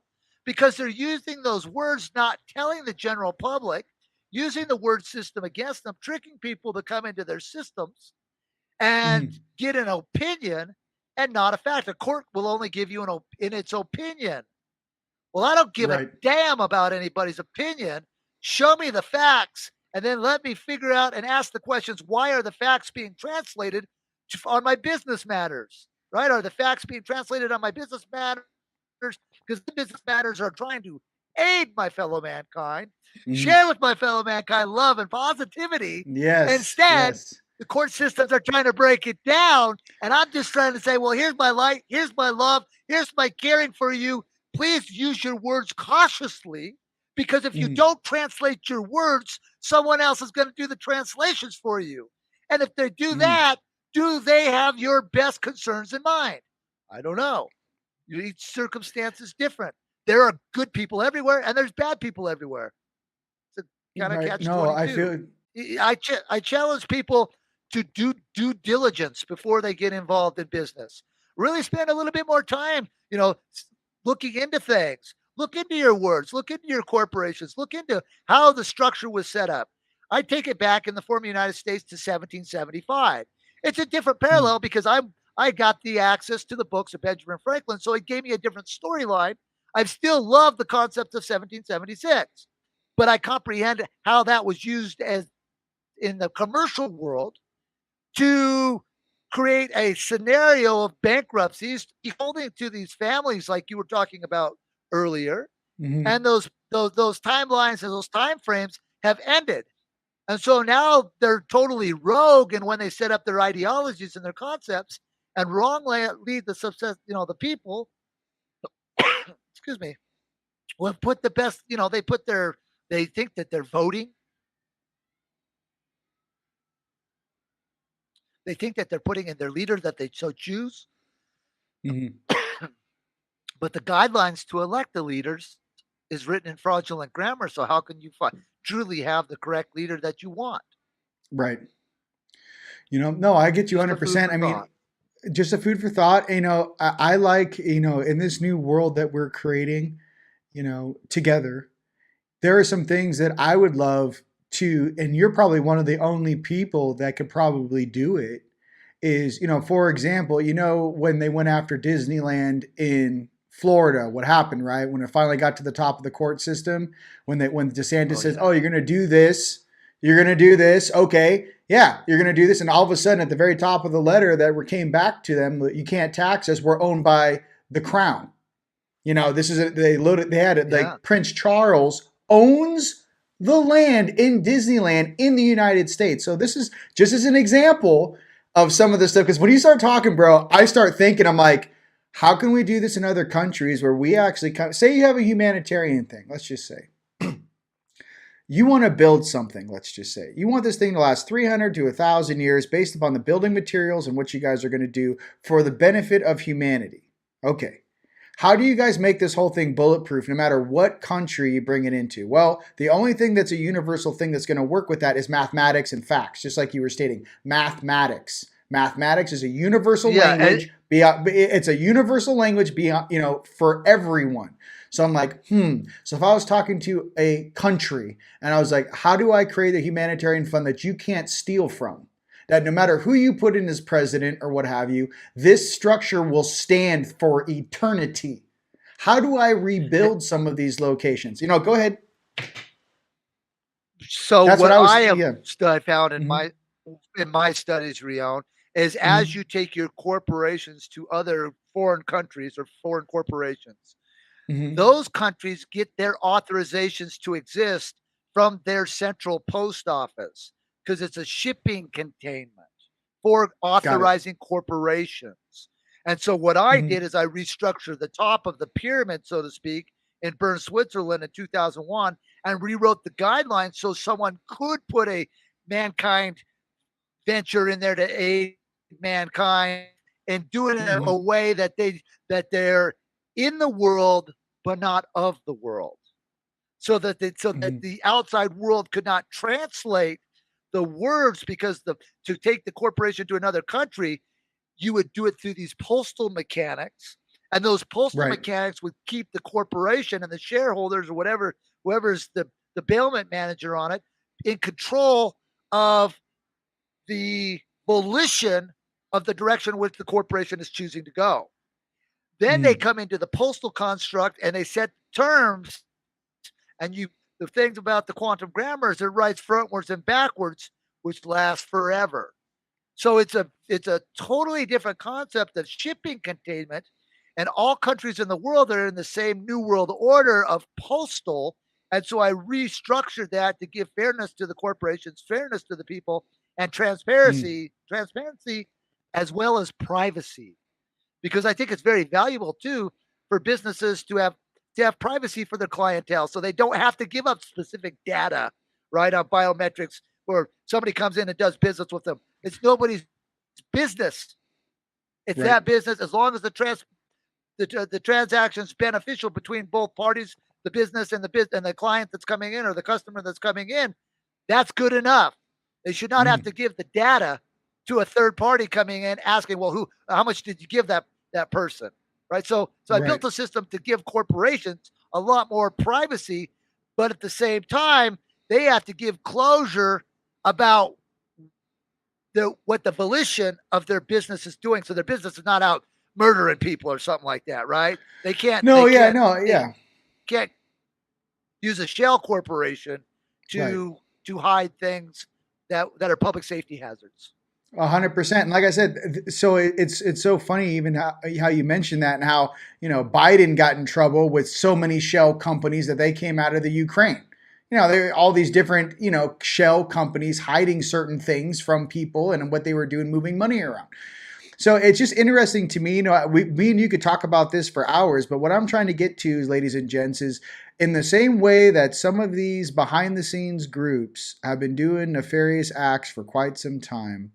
because they're using those words, not telling the general public, using the word system against them, tricking people to come into their systems and get an opinion and not a fact. A court will only give you in its opinion. Well, I don't give a damn about anybody's opinion. Show me the facts, and then let me figure out and ask the questions. Why are the facts being translated on my business matters? Right? Are the facts being translated on my business matters? Because the business matters are trying to aid my fellow mankind, share with my fellow mankind love and positivity. Yes. Instead, the court systems are trying to break it down, and I'm just trying to say, well, here's my light, here's my love, here's my caring for you. Please use your words cautiously, because if you don't translate your words, someone else is going to do the translations for you. And if they do that, do they have your best concerns in mind? I don't know. Each circumstance is different. There are good people everywhere, and there's bad people everywhere. It's a kind of catch-22. No, I feel. I challenge people to do due diligence before they get involved in business. Really spend a little bit more time, looking into things. Look into your words. Look into your corporations. Look into how the structure was set up. I take it back in the former United States to 1775. It's a different parallel because I got the access to the books of Benjamin Franklin, so it gave me a different storyline. I still love the concept of 1776, but I comprehend how that was used as in the commercial world to create a scenario of bankruptcies, holding to these families like you were talking about earlier. And those timelines and those time frames have ended. And so now they're totally rogue, and when they set up their ideologies and their concepts and wrongly lead the success, the people, excuse me, will put the best, they think that they're voting. They think that they're putting in their leader that they so choose. But the guidelines to elect the leaders is written in fraudulent grammar. So how can you truly have the correct leader that you want? Right. No, I get you 100%. I mean, just a food for thought. I like, in this new world that we're creating, together, there are some things that I would love to, and you're probably one of the only people that could probably do it, is, for example, when they went after Disneyland in Florida, what happened, right? When it finally got to the top of the court system, when DeSantis says, oh, you're going to do this, okay, yeah, you're going to do this, and all of a sudden at the very top of the letter that came back to them, you can't tax us, we're owned by the crown. This is they had it like Prince Charles owns the land in Disneyland in the United States. So this is just as an example of some of the stuff, because when you start talking, bro, I start thinking, I'm like, how can we do this in other countries where we actually say you have a humanitarian thing, let's just say. You want to build something, let's just say. You want this thing to last 300 to 1,000 years based upon the building materials and what you guys are going to do for the benefit of humanity. Okay. How do you guys make this whole thing bulletproof no matter what country you bring it into? Well, the only thing that's a universal thing that's going to work with that is mathematics and facts, just like you were stating. Mathematics. Mathematics is a universal language. It's a universal language beyond, for everyone. So I'm like, So if I was talking to a country and I was like, how do I create a humanitarian fund that you can't steal from? That no matter who you put in as president or what have you, this structure will stand for eternity. How do I rebuild some of these locations? Go ahead. So what I found in my studies, Rion, is as you take your corporations to other foreign countries or foreign corporations, Those countries get their authorizations to exist from their central post office because it's a shipping containment for authorizing corporations. And so what I did is I restructured the top of the pyramid, so to speak, in Bern, Switzerland in 2001 and rewrote the guidelines so someone could put a mankind venture in there to aid mankind and do it in a way that they're in the world but not of the world, so that the outside world could not translate the words, because to take the corporation to another country, you would do it through these postal mechanics, and those postal mechanics would keep the corporation and the shareholders or whoever's the bailment manager on it in control of the volition of the direction in which the corporation is choosing to go. Then they come into the postal construct and they set terms, and the things about the quantum grammar is it writes frontwards and backwards, which lasts forever. So it's a totally different concept of shipping containment, and all countries in the world are in the same new world order of postal. And so I restructured that to give fairness to the corporations, fairness to the people, and transparency as well as privacy. Because I think it's very valuable too for businesses to have privacy for their clientele, so they don't have to give up specific data, right, on biometrics, or somebody comes in and does business with them. It's nobody's business. It's that business, as long as the transaction's beneficial between both parties, the business and the client that's coming in, or the customer that's coming in. That's good enough. They should not have to give the data to a third party coming in asking, well, how much did you give that person, right? So I built a system to give corporations a lot more privacy, but at the same time, they have to give closure about what the volition of their business is doing. So their business is not out murdering people or something like that, right? They can't. Can't use a shell corporation to hide things that are public safety hazards. 100%. And like I said, so it's so funny even how you mentioned that, and how, Biden got in trouble with so many shell companies that they came out of the Ukraine. There are all these different, shell companies hiding certain things from people and what they were doing, moving money around. So it's just interesting to me. Me and you could talk about this for hours, but what I'm trying to get to, ladies and gents, is in the same way that some of these behind the scenes groups have been doing nefarious acts for quite some time,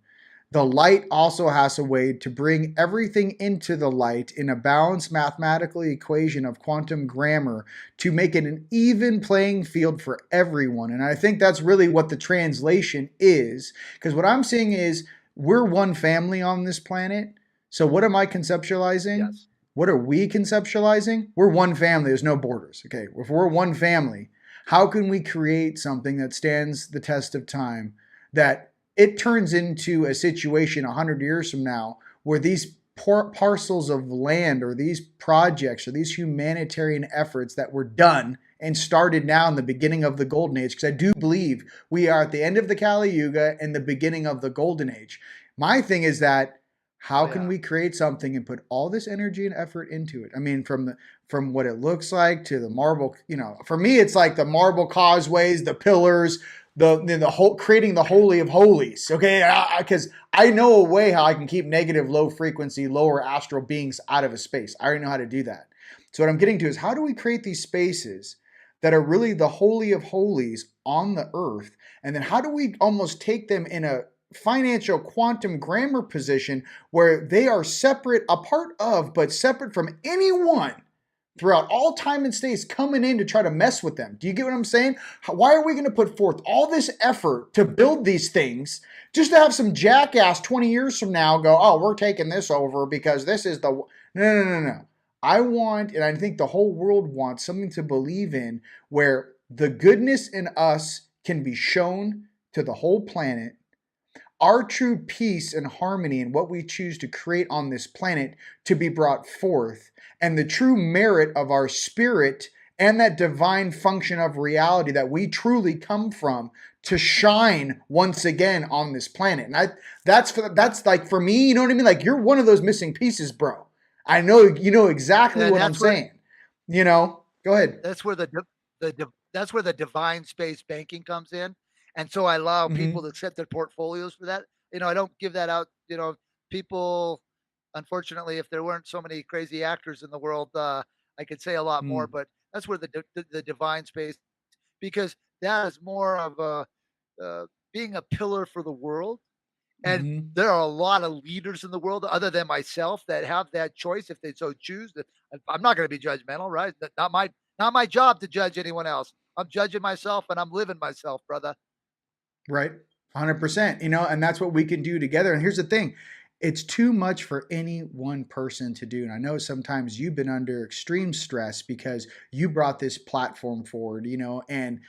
the light also has a way to bring everything into the light in a balanced mathematical equation of quantum grammar to make it an even playing field for everyone. And I think that's really what the translation is, because what I'm seeing is we're one family on this planet. So what am I conceptualizing? Yes. What are we conceptualizing? We're one family. There's no borders. Okay. If we're one family, how can we create something that stands the test of time, that it turns into a situation 100 years from now where these parcels of land, or these projects, or these humanitarian efforts that were done and started now in the beginning of the Golden Age, because I do believe we are at the end of the Kali Yuga and the beginning of the Golden Age. My thing is that how can we create something and put all this energy and effort into it? I mean, from what it looks like to the marble, for me, it's like the marble causeways, the pillars, the whole creating the holy of holies. Okay, because I know a way how I can keep negative, low frequency, lower astral beings out of a space. I already know how to do that. So what I'm getting to is, how do we create these spaces that are really the holy of holies on the earth? And then how do we almost take them in a financial quantum grammar position where they are separate, a part of, but separate from anyone throughout all time and space coming in to try to mess with them? Do you get what I'm saying? Why are we going to put forth all this effort to build these things just to have some jackass 20 years from now go, oh, we're taking this over because this is the... No. I want, and I think the whole world wants, something to believe in where the goodness in us can be shown to the whole planet. Our true peace and harmony and what we choose to create on this planet to be brought forth, and the true merit of our spirit and that divine function of reality that we truly come from to shine once again on this planet. And that's like, for me, you know what I mean? Like, you're one of those missing pieces, bro. I know, you know exactly what I'm saying. Go ahead. That's where that's where the divine space banking comes in. And so I allow people to set their portfolios for that. I don't give that out. People, unfortunately, if there weren't so many crazy actors in the world, I could say a lot more. But that's where the divine space, because that is more of being a pillar for the world. And there are a lot of leaders in the world other than myself that have that choice if they so choose. I'm not going to be judgmental, right? Not my job to judge anyone else. I'm judging myself and I'm living myself, brother. Right. 100%. And that's what we can do together. And here's the thing. It's too much for any one person to do. And I know sometimes you've been under extreme stress because you brought this platform forward, and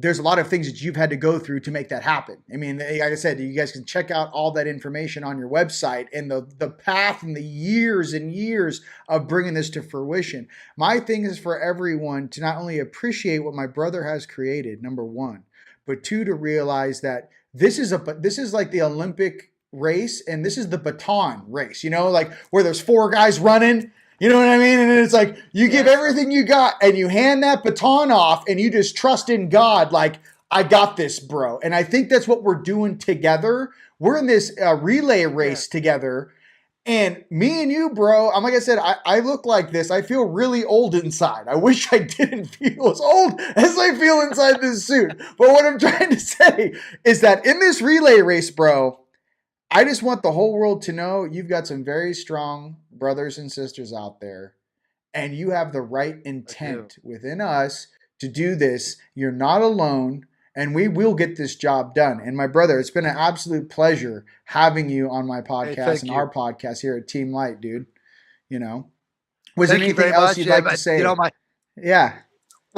there's a lot of things that you've had to go through to make that happen. I mean, like I said, you guys can check out all that information on your website and the path and the years and years of bringing this to fruition. My thing is for everyone to not only appreciate what my brother has created, number one, but two, to realize that this is like the Olympic race and this is the baton race, like where there's 4 guys running. You know what I mean? And it's like you give everything you got and you hand that baton off and you just trust in God like, I got this, bro. And I think that's what we're doing together. We're in this relay race together. And me and you, bro, like I said, I look like this. I feel really old inside. I wish I didn't feel as old as I feel inside this suit. But what I'm trying to say is that in this relay race, bro, I just want the whole world to know you've got some very strong brothers and sisters out there, and you have the right intent within us to do this. You're not alone, and we will get this job done. And my brother, it's been an absolute pleasure having you on my podcast and our podcast here at Team Light, dude. Was there anything else you'd like to say? Well,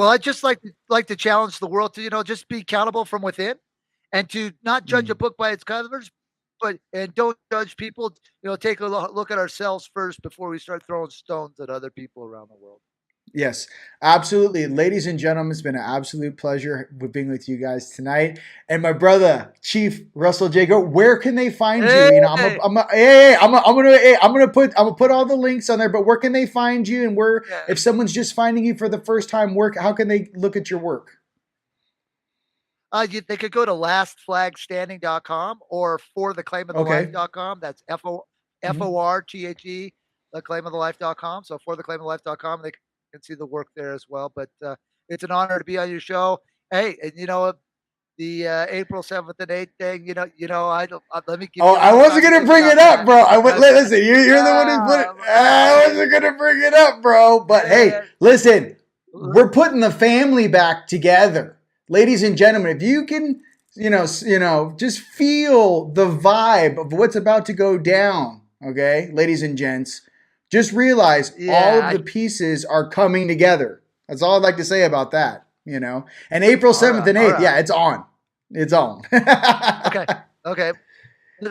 I just like to challenge the world to, just be accountable from within and to not judge a book by its covers. And don't judge people. Take a look at ourselves first before we start throwing stones at other people around the world. Yes, absolutely. Ladies and gentlemen, it's been an absolute pleasure being with you guys tonight. And my brother, Chief Russell Jay Gould, where can they find you? I'm gonna put all the links on there. But where can they find you? And if someone's just finding you for the first time, how can they look at your work? They could go to lastflagstanding.com or fortheclaimofthelife.com. That's FORTHE, theclaimofthelife.com. So fortheclaimofthelife.com. They can see the work there as well. But it's an honor to be on your show. Hey, and the April 7th and 8th thing, let me give you. I wasn't going to bring it up, bro. Listen, you're the one who put it. I wasn't going to bring it up, bro. But hey, listen, we're putting the family back together. Ladies and gentlemen, if you can, just feel the vibe of what's about to go down, okay, ladies and gents, just realize all of the pieces are coming together. That's all I'd like to say about that, And April 7th and 8th, it's on. It's on. Okay.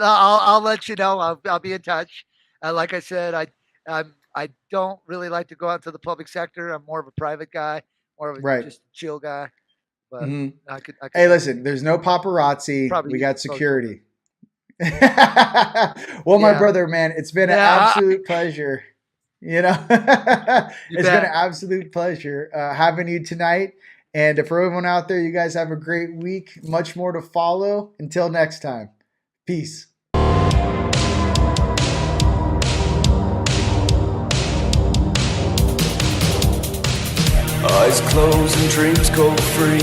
I'll let you know. I'll be in touch. Like I said, I don't really like to go out to the public sector. I'm more of a private guy, more of a just chill guy. But I could hey, listen, there's no paparazzi. We got security. Well, my brother, man, it's been an absolute pleasure. It's been an absolute pleasure having you tonight. And for everyone out there, you guys have a great week. Much more to follow. Until next time. Peace. Eyes closed and dreams go free.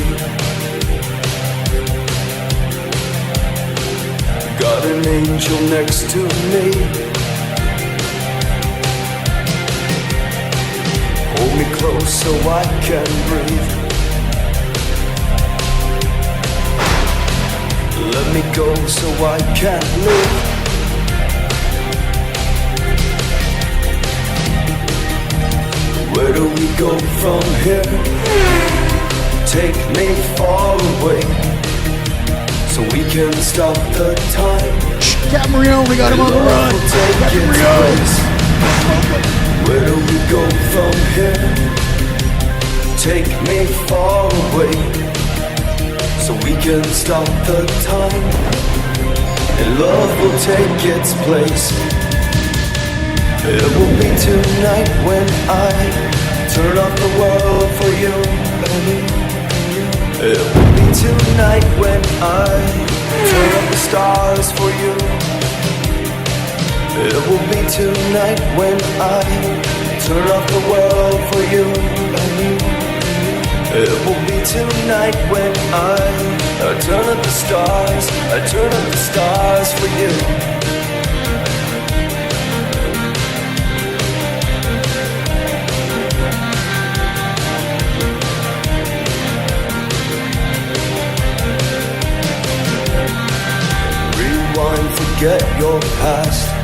Got an angel next to me. Hold me close so I can breathe. Let me go so I can live. Where do we go from here? Take me far away, so we can stop the time. Captain Rio, we got him on the run. Captain Rio. Where do we go from here? Take me far away, so we can stop the time. And love will take its place. It will be tonight when I turn off the stars for you. It will be tonight when I turn off the world for you and you. It will be tonight when I turn up the stars. I turn up the stars for you. Forget your past.